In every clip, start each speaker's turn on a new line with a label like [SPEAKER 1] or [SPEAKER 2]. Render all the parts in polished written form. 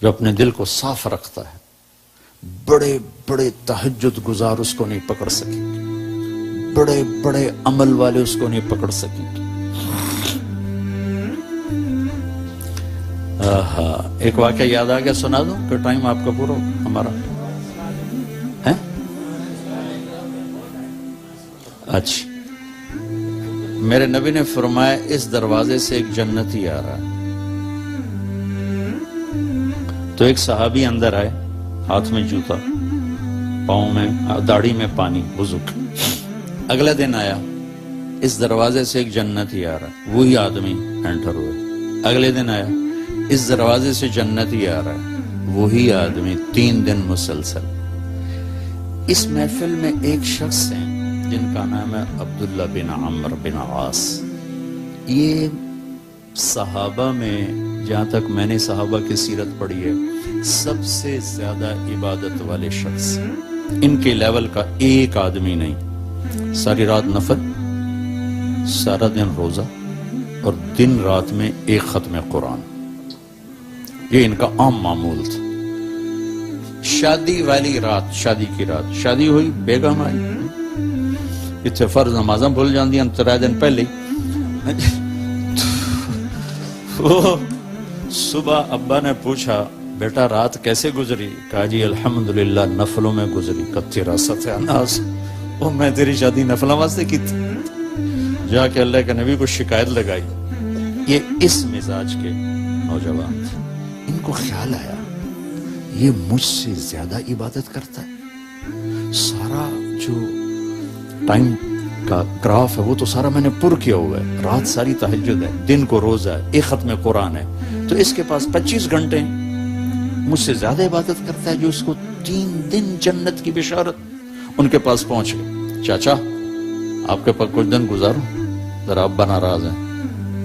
[SPEAKER 1] جو اپنے دل کو صاف رکھتا ہے، بڑے بڑے تہجد گزار اس کو نہیں پکڑ سکیں گے، بڑے بڑے عمل والے اس کو نہیں پکڑ سکیں گے۔ ایک واقعہ یاد آ گیا، سنا دوں کہ ٹائم آپ کا پورا ہمارا ہے؟ اچھا، میرے نبی نے فرمایا اس دروازے سے ایک جنتی آ رہا ہے۔ تو ایک صحابی اندر آئے، ہاتھ میں جوتا، پاؤں میں داڑھی میں پانی، وضو۔ اگلا دن آیا، اس دروازے سے ایک جنتی آ رہا ہے، وہی آدمی انٹر ہوئے۔ اگلے دن آیا، اس دروازے سے جنتی آ رہا ہے، وہی آدمی 3 دن مسلسل۔ اس محفل میں ایک شخص ہیں جن کا نام ہے عبداللہ بن عمرو بن عاص۔ یہ صحابہ میں، جہاں تک میں نے صحابہ کی سیرت پڑھی ہے، سب سے زیادہ عبادت والے شخص۔ ان کے لیول کا ایک آدمی نہیں، ساری رات نفل، سارا دن روزہ، اور دن رات میں ایک ختم قرآن، یہ ان کا عام معمول تھا۔ شادی والی رات، شادی کی رات، شادی ہوئی، بیگم آئی، اتنے فرض نمازاں بھول جاندی ہیں 3 دن پہلے۔ صبح ابا نے پوچھا بیٹا رات کیسے گزری؟ کہا جی الحمدللہ نفلوں میں گزری۔ کتی راست ہے اناس، وہ میں تیری شادی نفلوں واسطے کی تھی؟ جا کے اللہ کے نبی کو شکایت لگائی۔ یہ اس مزاج کے نوجوان تھے، ان کو خیال آیا یہ مجھ سے زیادہ عبادت کرتا ہے، سارا جو ٹائم کا گراف ہے وہ تو سارا میں نے پر کیا ہوا ہے، رات ساری تہجد ہے، دن کو روزہ ہے، ایک ختم قرآن ہے، تو اس کے پاس 25 گھنٹے مجھ سے زیادہ عبادت کرتا ہے، جو اس کو 3 دن جنت کی بشارت۔ ان کے پاس پہنچ گئے، چاچا آپ کے پاس کچھ دن گزاروں؟ ذرا ابا ناراض ہیں۔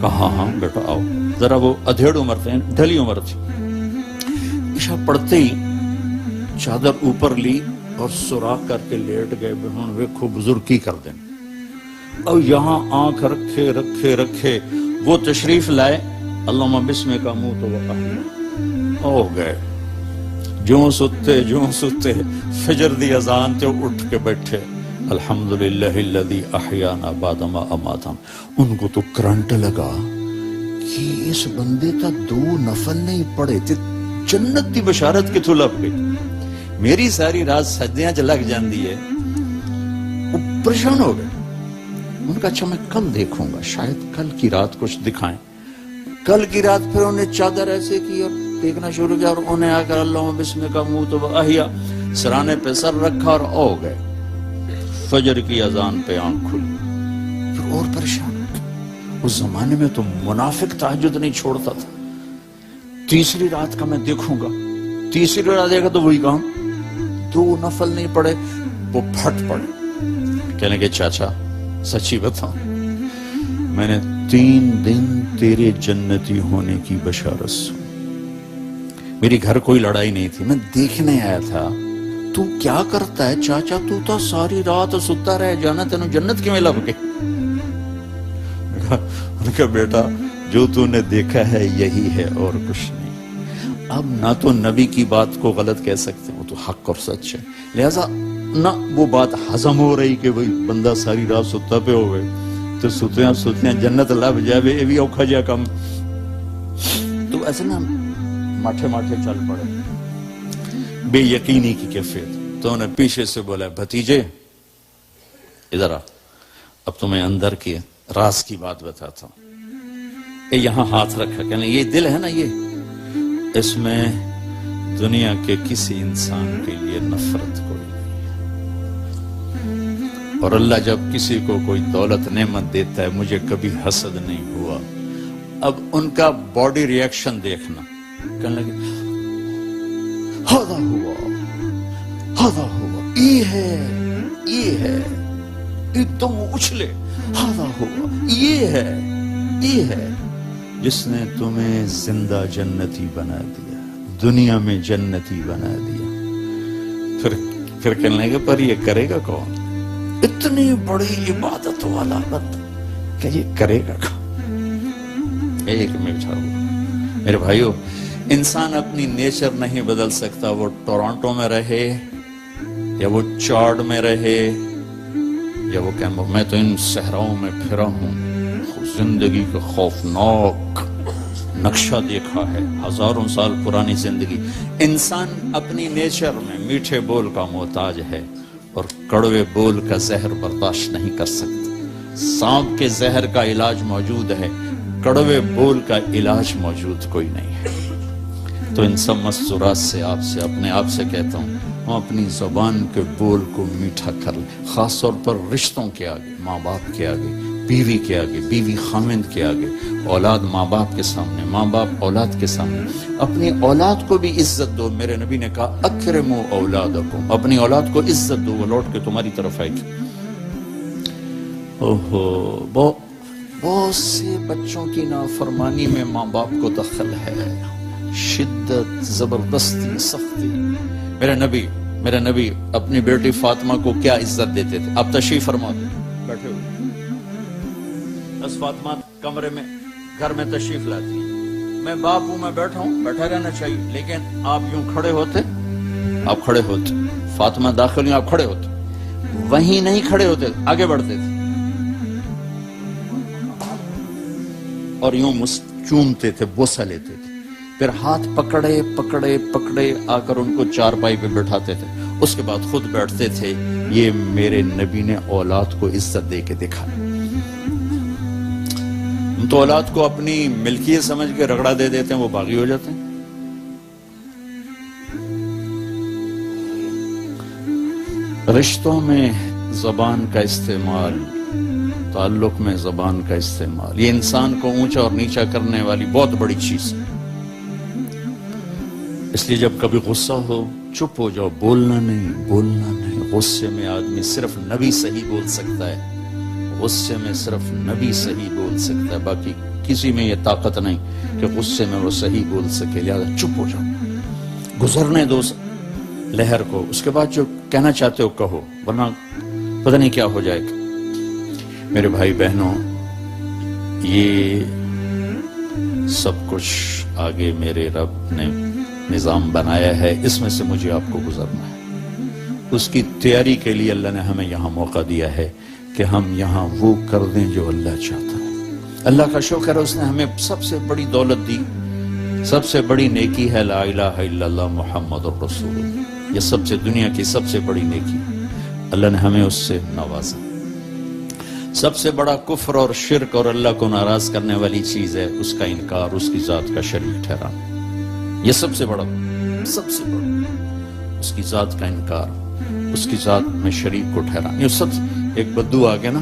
[SPEAKER 1] کہا ہاں بیٹا آؤ۔ ذرا وہ ادھیڑ عمر تھے، ڈھلی عمر تھی۔ عشاء پڑھتے ہی چادر اوپر لی اور سوراخ کر کے لیٹ گئے، ہن ویکھو بزرگ کی کر دیں۔ اور یہاں آنکھ رکھے رکھے رکھے وہ تشریف لائے، اللہم بسم کا منہ تو ہو گئے، جو ستے فجر دی اذان تے اٹھ کے بیٹھے، الحمدللہ الذی احیانا بعد ما اماتنا۔ ان کو تو کرنٹ لگا کہ اس بندے تا 2 نفل نہیں پڑے تے جنت دی بشارت کتھوں لب گئی؟ میری ساری رات سجدیاں چ لگ جاندی ہے۔ وہ پریشان ہو گئے۔ ان کا اچھا میں کل دیکھوں گا، شاید کل کی رات کچھ دکھائیں۔ کل کی رات پھر انہیں چادر ایسے کی اور دیکھنا شروع کیا، اور انہیں آ کر اللہم بسم کا منہ تو احیا سرانے پہ سر رکھا اور ہو گئے۔ فجر کی اذان پہ آنکھ کھلی، پھر اور پریشان ہو گئے۔ اس زمانے میں تو منافق تہجد نہیں چھوڑتا تھا۔ تیسری رات کا میں دیکھوں گا، تیسری رات دیکھا تو وہی کام، 2 نفل نہیں پڑے، وہ پھٹ پڑے۔ کہنے کے چاچا سچی بتاؤں، میں نے 3 دن تیرے جنتی ہونے کی بشارت سنی۔ میری گھر کوئی لڑائی نہیں تھی، میں دیکھنے آیا تھا تو کیا کرتا ہے چاچا، تو تا ساری رات ستا رہ جانا، تینوں جنت کیوں لب گئی؟ ان کا بیٹا جو تو نے دیکھا ہے یہی ہے اور کچھ نہیں۔ اب نہ تو نبی کی بات کو غلط کہہ سکتے، وہ تو حق اور سچ ہے، لہذا نہ وہ بات ہضم ہو رہی کہ وہی بندہ ساری رات ستا پہ ہو گئے تو ستیاں جنت لب جائے، یہ بھی اوکھا جا کم۔ تو ایسے نا ماٹھے ماٹھے چل پڑے، بے یقینی کی کیفیت۔ تو انہیں پیچھے سے بولا بھتیجے ادھر آ، اب تمہیں اندر کی راز کی بات بتاتا ہوں۔ یہ یہاں ہاتھ رکھا، کہنے یہ دل ہے نا، یہ اس میں دنیا کے کسی انسان کے لیے نفرت کوئی نہیں، اور اللہ جب کسی کو کوئی دولت نعمت دیتا ہے، مجھے کبھی حسد نہیں ہوا۔ اب ان کا باڈی ری ایکشن دیکھنا، کہنے لگے ہاذا ہوا، ہاذا ہوا، یہ ہے، ایک دم اچھلے، ہاذا ہوا، یہ ہے جس نے تمہیں زندہ جنتی بنا دیا، دنیا میں جنتی بنا دیا۔ پھر کہنے لگے پر یہ کرے گا کون؟ اتنی بڑی عبادت والا بندہ کہ یہ کرے گا کون؟ ایک میں اٹھا ہوا۔ میرے بھائیو، انسان اپنی نیچر نہیں بدل سکتا، وہ ٹورانٹو میں رہے یا وہ چاڈ میں رہے یا وہ کہ میں تو ان صحراؤں میں پھرا ہوں، زندگی کا خوفناک نقشہ دیکھا ہے، ہزاروں سال پرانی زندگی۔ انسان اپنی نیچر میں میٹھے بول کا محتاج ہے اور کڑوے بول کا زہر برداشت نہیں کر سکتا۔ سانپ کے زہر کا علاج موجود ہے، کڑوے بول کا علاج موجود کوئی نہیں ہے۔ تو ان سب مستورات سے اپنے آپ سے کہتا ہوں، ہم اپنی زبان کے بول کو میٹھا کر لیں، خاص طور پر رشتوں کے آگے، ماں باپ کے آگے، بیوی کے آگے، بیوی خامند کے آگے، اولاد ماں باپ کے سامنے، ماں باپ اولاد کے سامنے۔ اپنی اولاد کو بھی عزت دو، میرے نبی نے کہا اکرموا اولادکم، اپنی اولاد کو عزت دو، وہ لوٹ کے تمہاری طرف آئے گی۔ بہت سے بچوں کی نافرمانی میں ماں باپ کو دخل ہے، شدت، زبردستی، سختی۔ میرے نبی اپنی بیٹی فاطمہ کو کیا عزت دیتے تھے؟ آپ تشریف فرما دیں، بیٹھے ہوئے بس فاطمہ کمرے میں گھر میں تشریف لاتی ہیں، میں باپ ہوں، میں بیٹھا ہوں، بیٹھا رہنا چاہیے، لیکن آپ یوں کھڑے ہوتے، آپ کھڑے ہوتے، فاطمہ داخل ہوئی، آپ کھڑے ہوتے، وہیں نہیں کھڑے ہوتے، آگے بڑھتے تھے اور یوں چومتے تھے، بوسہ لیتے تھے، پھر ہاتھ پکڑے پکڑے پکڑے آ کر ان کو چارپائی پہ بٹھاتے تھے، اس کے بعد خود بیٹھتے تھے۔ یہ میرے نبی نے اولاد کو عزت دے کے دکھایا۔ ہم تو اولاد کو اپنی ملکیت سمجھ کے رگڑا دے دیتے ہیں، وہ باغی ہو جاتے ہیں۔ رشتوں میں زبان کا استعمال، تعلق میں زبان کا استعمال، یہ انسان کو اونچا اور نیچا کرنے والی بہت بڑی چیز ہے۔ اس لیے جب کبھی غصہ ہو چپ ہو جاؤ، بولنا نہیں۔ غصے میں آدمی صرف نبی صحیح بول سکتا ہے، غصے میں صرف نبی صحیح بول سکتا ہے، باقی کسی میں یہ طاقت نہیں کہ غصے میں وہ صحیح بول سکے، لہذا چپ ہو جاؤ، گزرنے دو لہر کو، اس کے بعد جو کہنا چاہتے ہو کہو، ورنہ پتہ نہیں کیا ہو جائے گا۔ میرے بھائی بہنوں، یہ سب کچھ آگے میرے رب نے نظام بنایا ہے، اس میں سے مجھے آپ کو گزرنا ہے۔ اس کی تیاری کے لیے اللہ نے ہمیں یہاں موقع دیا ہے کہ ہم یہاں وہ کر دیں جو اللہ چاہتا ہے۔ اللہ کا شکر ہے، اس نے ہمیں سب سے بڑی دولت دی، سب سے بڑی نیکی ہے لا الہ الا اللہ محمد الرسول اللہ۔ یہ سب سے دنیا کی سب سے بڑی نیکی، اللہ نے ہمیں اس سے نوازا۔ سب سے بڑا کفر اور شرک اور اللہ کو ناراض کرنے والی چیز ہے اس کا انکار، اس کی ذات کا شریک ٹھہرانا۔ یہ سب سے بڑا اس کی ذات کا انکار، اس کی ذات میں شریک کو ٹھہرانا۔ یہ سب ایک بدو آگے نا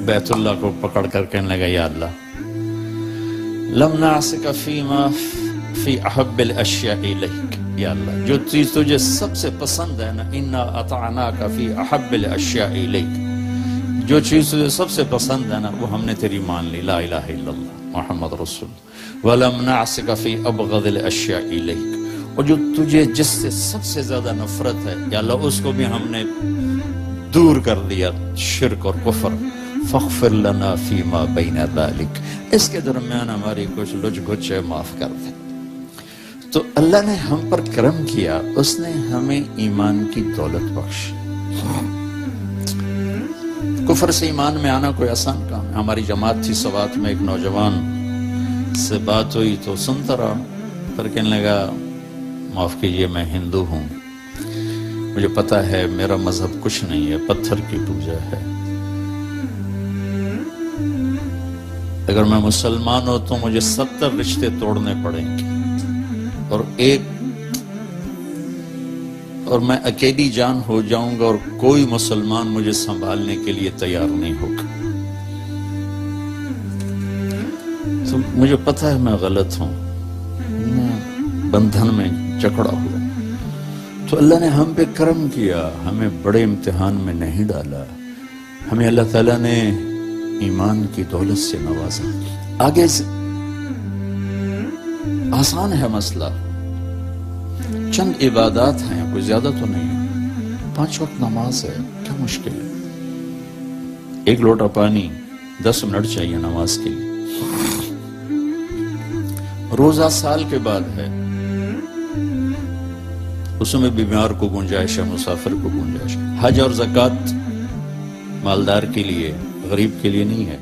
[SPEAKER 1] بیت اللہ کو پکڑ کر کہنے لگا، یا اللہ لم نعصک فیما فی احب الاشیاء الیک، یا اللہ جو چیز تجھے سب سے پسند ہے نا، انا اطعناک فی احب الاشیاء الیک، جو چیز تجھے سب سے پسند ہے نا وہ ہم نے تیری مان لی، لا الہ الا اللہ محمد رسول اللہ، وَلَمْ نَعْسِكَ فِي أَبْغَضِ الْأَشْيَاءِ إِلَيْكَ، اور جو تجھے جس سے سب سے زیادہ نفرت ہے یا اللہ اس کو بھی ہم نے دور کر دیا، شرک اور کفر، فَاغْفِرْ لَنَا فِي مَا بَيْنَ ذَلِكَ، اس کے درمیان ہماری کچھ لج گچے معاف کر دے۔ تو اللہ نے ہم پر کرم کیا، اس نے ہمیں ایمان کی دولت بخشی۔ کفر سے ایمان میں آنا کوئی آسان کام ہے۔ ہماری جماعت تھی سوات میں، ایک نوجوان سے بات ہوئی تو سنتا رہا، پھر کہنے لگا معاف کیجئے میں ہندو ہوں، مجھے پتا ہے میرا مذہب کچھ نہیں ہے، پتھر کی پوجا ہے، اگر میں مسلمان ہوں تو مجھے 70 رشتے توڑنے پڑیں گے اور میں اکیلی جان ہو جاؤں گا اور کوئی مسلمان مجھے سنبھالنے کے لیے تیار نہیں ہوگا۔ تو مجھے پتا ہے میں غلط ہوں، میں بندھن میں جکڑا ہوا، تو اللہ نے ہم پہ کرم کیا، ہمیں بڑے امتحان میں نہیں ڈالا، ہمیں اللہ تعالیٰ نے ایمان کی دولت سے نوازا۔ آگے سے آسان ہے مسئلہ، چند عبادات ہیں، کوئی زیادہ تو نہیں ہے، 5 وقت نماز ہے، کیا مشکل ہے، 1 لوٹا پانی 10 منٹ چاہیے نماز کے لیے، روزہ سال کے بعد ہے، اس میں بیمار کو گنجائش ہے، مسافر کو گنجائش ہے۔ حج اور زکوٰۃ مالدار کے لیے، غریب کے لیے نہیں ہے۔